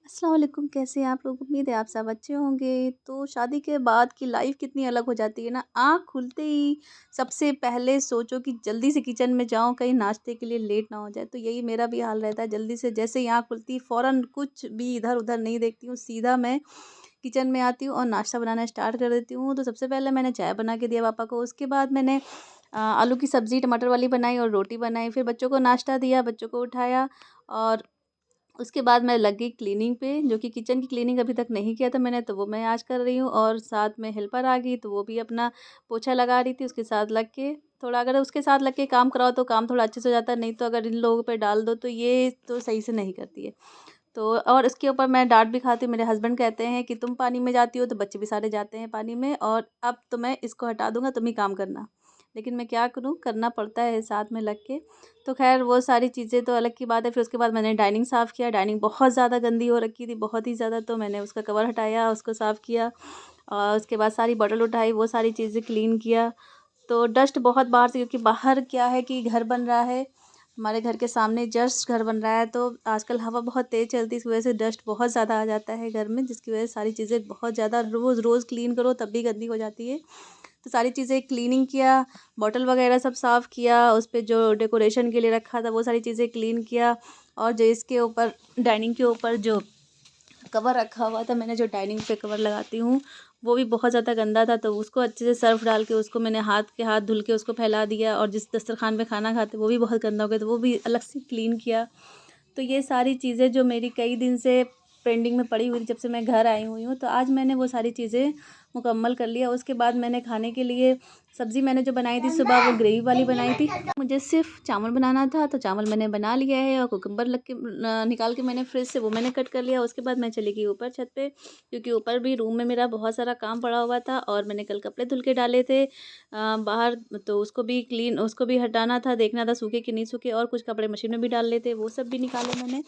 अस्सलाम वालेकुम, कैसे हैं आप लोग? उम्मीद है आप सब अच्छे होंगे। तो शादी के बाद की लाइफ़ कितनी अलग हो जाती है ना, आँख खुलते ही सबसे पहले सोचो कि जल्दी से किचन में जाऊँ, कहीं नाश्ते के लिए लेट ना हो जाए। तो यही मेरा भी हाल रहता है, जल्दी से जैसे ही आँख खुलती है फ़ौरन कुछ भी इधर-उधर नहीं देखती हूँ, सीधा मैं किचन में आती हूँ और नाश्ता बनाना स्टार्ट कर देती हूँ। तो सबसे पहले मैंने चाय बना के दिया पापा को, उसके बाद मैंने आलू की सब्ज़ी टमाटर वाली बनाई और रोटी बनाई, फिर बच्चों को नाश्ता दिया, बच्चों को उठाया और उसके बाद मैं लग गई क्लीनिंग पे, जो कि किचन की क्लीनिंग अभी तक नहीं किया था मैंने, तो वो मैं आज कर रही हूँ और साथ में हेल्पर आ गई, तो वो भी अपना पोछा लगा रही थी, उसके साथ लग के थोड़ा अगर उसके साथ लग के काम कराओ तो काम थोड़ा अच्छे से हो जाता है, नहीं तो अगर इन लोगों पे डाल दो तो ये तो सही से नहीं करती है। तो और इसके ऊपर मैं डाँट भी खाती हूँ, मेरे हस्बैंड कहते हैं कि तुम पानी में जाती हो तो बच्चे भी सारे जाते हैं पानी में और अब तो मैं इसको हटा दूँगा, तुम ही काम करना। लेकिन मैं क्या करूँ, करना पड़ता है साथ में लग के। तो ख़ैर वो सारी चीज़ें तो अलग की बात है, फिर उसके बाद मैंने डाइनिंग साफ़ किया, डाइनिंग बहुत ज़्यादा गंदी हो रखी थी, बहुत ही ज़्यादा, तो मैंने उसका कवर हटाया, उसको साफ़ किया और उसके बाद सारी बॉटल उठाई, वो सारी चीज़ें क्लीन किया। तो डस्ट बहुत बाहर से, क्योंकि बाहर क्या है कि घर बन रहा है, हमारे घर के सामने जस्ट घर बन रहा है, तो आजकल हवा बहुत तेज़ चलती है, इस वजह से डस्ट बहुत ज़्यादा आ जाता है घर में, जिसकी वजह से सारी चीज़ें बहुत ज़्यादा रोज़ रोज़ क्लीन करो तब भी गंदी हो जाती है। तो सारी चीज़ें क्लीनिंग किया, बॉटल वगैरह सब साफ़ किया, उस पे जो डेकोरेशन के लिए रखा था वो सारी चीज़ें क्लीन किया और जो इसके ऊपर डाइनिंग के ऊपर जो कवर रखा हुआ था, मैंने जो डाइनिंग पे कवर लगाती हूँ, वो भी बहुत ज़्यादा गंदा था, तो उसको अच्छे से सर्फ़ डाल के उसको मैंने हाथ धुल के उसको फैला दिया और जिस दस्तरख़्वान पे खाना खाते वो भी बहुत गंदा हो गया, तो वो भी अलग से क्लीन किया। तो ये सारी चीज़ें जो मेरी कई दिन से पेंडिंग में पड़ी हुई थी, जब से मैं घर आई हुई हूँ, तो आज मैंने वो सारी चीज़ें मुकम्मल कर लिया। उसके बाद मैंने खाने के लिए सब्ज़ी मैंने जो बनाई थी सुबह, वो ग्रेवी वाली बनाई थी। मुझे सिर्फ़ चावल बनाना था, तो चावल मैंने बना लिया है और कुकम्बर लग के निकाल के मैंने फ्रिज से वो मैंने कट कर लिया। उसके बाद मैं चली गई ऊपर छत पे, क्योंकि ऊपर भी रूम में मेरा बहुत सारा काम पड़ा हुआ था और मैंने कल कपड़े धुल के डाले थे बाहर, तो उसको भी हटाना था, देखना था सूखे कि नहीं सूखे, और कुछ कपड़े मशीन में भी डाल लेते, वो सब भी निकाले मैंने।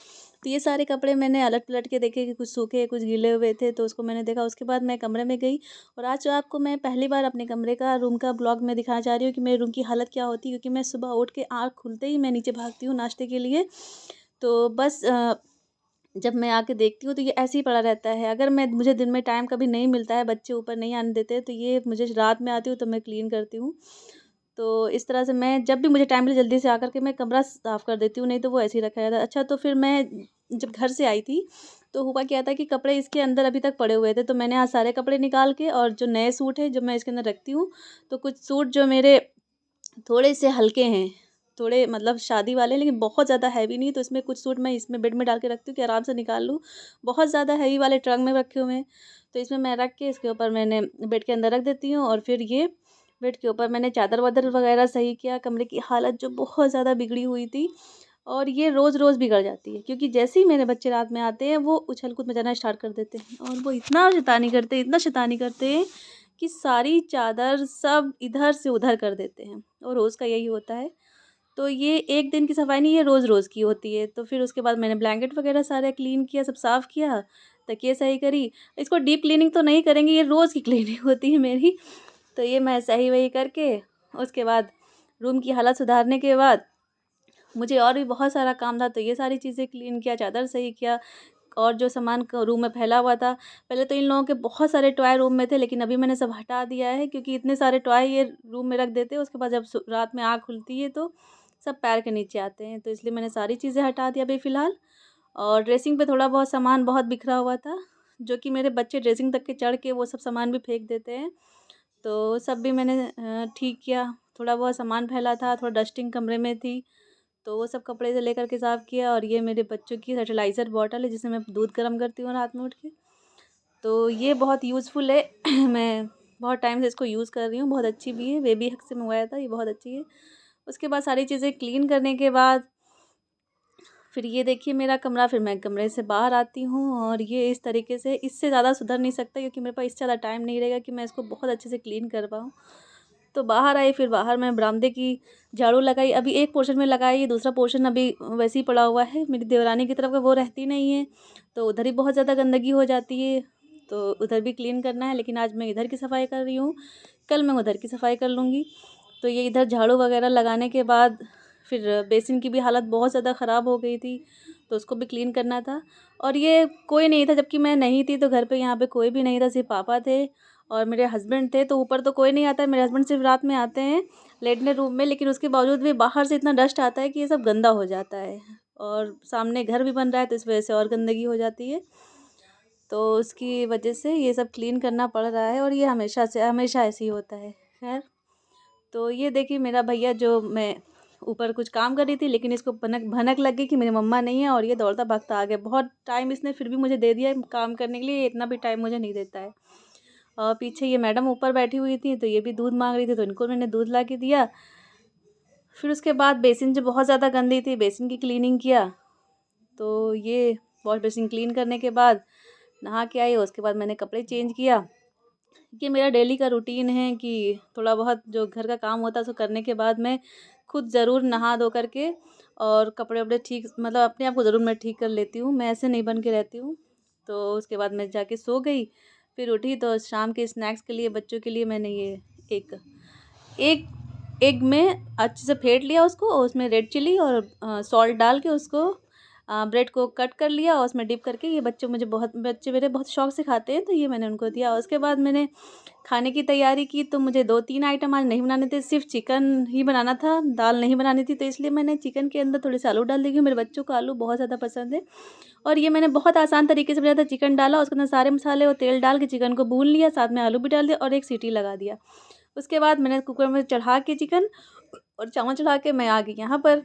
तो ये सारे कपड़े मैंने अलट-पलट के देखे कि कुछ सूखे, कुछ गीले हुए थे, तो उसको मैंने देखा। उसके बाद मैं कमरे में गई और आज जो आपको मैं पहली बार अपने कमरे का रूम का ब्लॉग मैं दिखाना चाह रही हूँ कि मेरे रूम की हालत क्या होती है, क्योंकि मैं सुबह उठ के आँख खुलते ही मैं नीचे भागती हूँ नाश्ते के लिए। तो बस जब मैं आके देखती हूँ तो ये ऐसे ही पड़ा रहता है। अगर मुझे दिन में टाइम कभी नहीं मिलता है, बच्चे ऊपर नहीं आने देते, तो ये मुझे रात में आती हूँ तो मैं क्लीन करती हूँ। तो इस तरह से मैं जब भी मुझे टाइम मिले जल्दी से आकर के मैं कमरा साफ़ कर देती हूँ, नहीं तो वो ऐसे ही रखा रहता है। अच्छा, तो फिर मैं जब घर से आई थी, तो हुआ क्या था कि कपड़े इसके अंदर अभी तक पड़े हुए थे, तो मैंने आज सारे कपड़े निकाल के और जो नए सूट हैं, जो मैं इसके अंदर रखती हूँ, तो कुछ सूट जो मेरे थोड़े से हल्के हैं, थोड़े मतलब शादी वाले, लेकिन बहुत ज़्यादा हैवी नहीं, तो इसमें कुछ सूट मैं इसमें बेड में डाल के रखती हूँ कि आराम से निकाल लूँ। बहुत ज़्यादा हैवी वाले ट्रंक में रखे हुए हैं, तो इसमें मैं रख के इसके ऊपर मैंने बेड के अंदर रख देती हूँ और फिर ये बेड के ऊपर मैंने चादर-वादर वगैरह सही किया। कमरे की हालत जो बहुत ज़्यादा बिगड़ी हुई थी और ये रोज़-रोज़ बिगड़ जाती है, क्योंकि जैसे ही मेरे बच्चे रात में आते हैं, वो उछल-कूद मचाना स्टार्ट कर देते हैं और वो इतना शैतानी करते हैं कि सारी चादर सब इधर से उधर कर देते हैं और रोज़ का यही होता है। तो ये एक दिन की सफाई नहीं, ये रोज़-रोज़ की होती है। तो फिर उसके बाद मैंने ब्लैंकेट वगैरह सारे क्लीन किया, सब साफ़ किया, तकिए सही करी। इसको डीप क्लीनिंग तो नहीं करेंगे, ये रोज़ की क्लीनिंग होती है मेरी। तो ये मैं सही-वही करके उसके बाद रूम की हालत सुधारने के बाद मुझे और भी बहुत सारा काम था, तो ये सारी चीज़ें क्लीन किया, चादर सही किया और जो सामान क रूम में फैला हुआ था, पहले तो इन लोगों के बहुत सारे टॉय रूम में थे, लेकिन अभी मैंने सब हटा दिया है, क्योंकि इतने सारे टॉय ये रूम में रख देते हैं, उसके बाद जब रात में आँख खुलती है तो सब पैर के नीचे आते हैं, तो इसलिए मैंने सारी चीज़ें हटा दिया अभी फ़िलहाल। और ड्रेसिंग पे थोड़ा बहुत सामान बहुत बिखरा हुआ था, जो कि मेरे बच्चे ड्रेसिंग तक के चढ़ के वो सब सामान भी फेंक देते हैं, तो सब भी मैंने ठीक किया। थोड़ा बहुत सामान फैला था, थोड़ा डस्टिंग कमरे में थी, तो वो सब कपड़े से लेकर के साफ़ किया और ये मेरे बच्चों की फर्टिलाइज़र बॉटल है, जिससे मैं दूध गर्म करती हूँ रात में उठ के। तो ये बहुत यूज़फुल है मैं बहुत टाइम से इसको यूज़ कर रही हूँ, बहुत अच्छी भी है, बेबी हग से मँगवाया था, ये बहुत अच्छी है। उसके बाद सारी चीज़ें क्लीन करने के बाद फिर ये देखिए मेरा कमरा, फिर मैं कमरे से बाहर आती हूँ और ये इस तरीके से इससे ज़्यादा सुधर नहीं सकता, क्योंकि मेरे पास इससे ज़्यादा टाइम नहीं रहेगा कि मैं इसको बहुत अच्छे से क्लीन कर पाऊँ। तो बाहर आई, फिर बाहर मैं बरामदे की झाड़ू लगाई, अभी एक पोर्शन में लगाई, दूसरा पोर्शन अभी वैसे ही पड़ा हुआ है। मेरी देवरानी की तरफ का वो रहती नहीं है, तो उधर ही बहुत ज़्यादा गंदगी हो जाती है, तो उधर भी क्लीन करना है, लेकिन आज मैं इधर की सफाई कर रही हूँ, कल मैं उधर की सफाई कर लूँगी। तो ये इधर झाड़ू वगैरह लगाने के बाद फिर बेसिन की भी हालत बहुत ज़्यादा ख़राब हो गई थी, तो उसको भी क्लीन करना था। और ये कोई नहीं था, जबकि मैं नहीं थी तो घर पे यहाँ पे कोई भी नहीं था, सिर्फ पापा थे और मेरे हस्बैंड थे। तो ऊपर तो कोई नहीं आता है, मेरे हस्बैंड सिर्फ रात में आते हैं लेटने रूम में, लेकिन उसके बावजूद भी बाहर से इतना डस्ट आता है कि ये सब गंदा हो जाता है। और सामने घर भी बन रहा है तो इस वजह से और गंदगी हो जाती है। तो उसकी वजह से ये सब क्लीन करना पड़ रहा है और ये हमेशा ऐसे ही होता है। खैर, तो ये देखिए मेरा भैया, जो मैं ऊपर कुछ काम कर रही थी लेकिन इसको भनक भनक लग गई कि मेरी मम्मा नहीं है, और ये दौड़ता भागता आ गया। बहुत टाइम इसने फिर भी मुझे दे दिया है काम करने के लिए, ये इतना भी टाइम मुझे नहीं देता है। और पीछे ये मैडम ऊपर बैठी हुई थी तो ये भी दूध मांग रही थी, तो इनको मैंने दूध ला के दिया। फिर उसके बाद बेसिन जो बहुत ज़्यादा गंदी थी, बेसिन की क्लीनिंग किया। तो ये वॉश बेसिन क्लीन करने के बाद नहा के आई, और उसके बाद मैंने कपड़े चेंज किया। ये मेरा डेली का रूटीन है कि थोड़ा बहुत जो घर का काम होता है उसको करने के बाद मैं खुद ज़रूर नहा धो करके और कपड़े वपड़े ठीक, मतलब अपने आप को ज़रूर मैं ठीक कर लेती हूँ, मैं ऐसे नहीं बन के रहती हूँ। तो उसके बाद मैं जाके सो गई। फिर उठी तो शाम के स्नैक्स के लिए बच्चों के लिए मैंने ये एक एक एग में अच्छे से फेंट लिया उसको, और उसमें रेड चिली और सॉल्ट डाल के उसको ब्रेड को कट कर लिया और उसमें डिप करके, ये बच्चे मेरे बहुत शौक से खाते हैं तो ये मैंने उनको दिया। और उसके बाद मैंने खाने की तैयारी की, तो मुझे 2-3 आइटम आज नहीं बनाने थे, सिर्फ चिकन ही बनाना था, दाल नहीं बनानी थी। तो इसलिए मैंने चिकन के अंदर थोड़े से आलू डाल दिए क्योंकि मेरे बच्चों को आलू बहुत ज़्यादा पसंद है। और ये मैंने बहुत आसान तरीके से बनाया था, चिकन डाला, उसके अंदर सारे मसाले और तेल डाल के चिकन को भून लिया, साथ में आलू भी डाल दिया और एक सीटी लगा दिया। उसके बाद मैंने कुकर में चढ़ा के चिकन और चावल चढ़ा के मैं आ गई यहाँ पर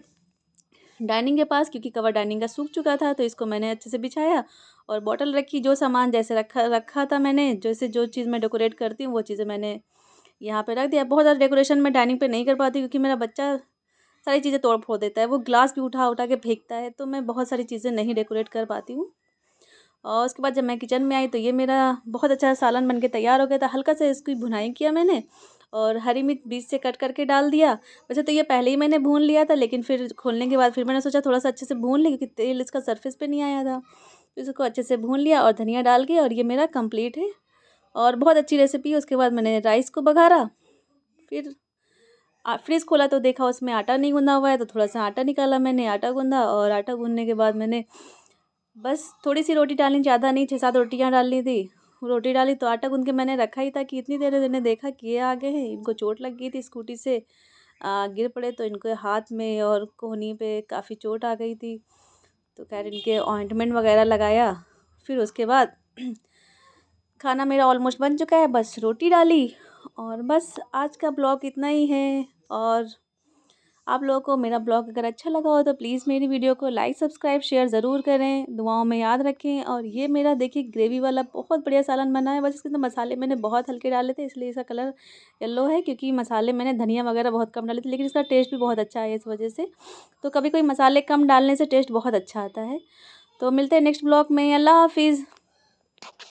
डाइनिंग के पास, क्योंकि कवर डाइनिंग का सूख चुका था। तो इसको मैंने अच्छे से बिछाया और बॉटल रखी, जो सामान जैसे रखा रखा था मैंने, जैसे जो चीज़ मैं डेकोरेट करती हूँ वो चीज़ें मैंने यहाँ पे रख दिया। बहुत ज़्यादा डेकोरेशन मैं डाइनिंग पे नहीं कर पाती क्योंकि मेरा बच्चा सारी चीज़ें तोड़ फोड़ देता है, वो ग्लास भी उठा उठा के फेंकता है, तो मैं बहुत सारी चीज़ें नहीं डेकोरेट कर पाती हूँ। और उसके बाद जब मैं किचन में आई तो ये मेरा बहुत अच्छा सालन बन के तैयार हो गया था। हल्का सा इसकी भुनाई किया मैंने और हरी मिर्च बीच से कट करके डाल दिया। वैसे तो ये पहले ही मैंने भून लिया था, लेकिन फिर खोलने के बाद फिर मैंने सोचा थोड़ा सा अच्छे से भून लें, क्योंकि तेल इसका सरफेस पे नहीं आया था। तो इसको अच्छे से भून लिया और धनिया डाल के, और ये मेरा कंप्लीट है और बहुत अच्छी रेसिपी है। उसके बाद मैंने राइस को बघारा, फिर फ्रिज खोला तो देखा उसमें आटा नहीं गूँधा हुआ है, तो थोड़ा सा आटा निकाला मैंने, आटा गूँधा, और आटा गूँधने के बाद मैंने बस थोड़ी सी रोटी डाली, ज़्यादा नहीं, 6-7 रोटियाँ डालनी थी। रोटी डाली तो आटा गूँध के मैंने रखा ही था कि इतनी देर में मैंने देखा कि ये आ गए हैं। इनको चोट लग गई थी स्कूटी से, गिर पड़े तो इनके हाथ में और कोहनी पे काफ़ी चोट आ गई थी। तो खैर इनके ऑइंटमेंट वगैरह लगाया। फिर उसके बाद खाना मेरा ऑलमोस्ट बन चुका है, बस रोटी डाली। और बस आज का ब्लॉग इतना ही है। और आप लोगों को मेरा ब्लॉग अगर अच्छा लगा हो तो प्लीज़ मेरी वीडियो को लाइक सब्सक्राइब शेयर ज़रूर करें, दुआओं में याद रखें। और ये मेरा देखिए ग्रेवी वाला बहुत बढ़िया सालन बना है। बस इसके अंदर मसाले मैंने बहुत हल्के डाले थे, इसलिए इसका कलर येलो है, क्योंकि मसाले मैंने धनिया वगैरह बहुत कम डाले थे, लेकिन इसका टेस्ट भी बहुत अच्छा है इस वजह से। तो कभी कोई मसाले कम डालने से टेस्ट बहुत अच्छा आता है। तो मिलते हैं नेक्स्ट ब्लॉग में। अल्लाह हाफिज़।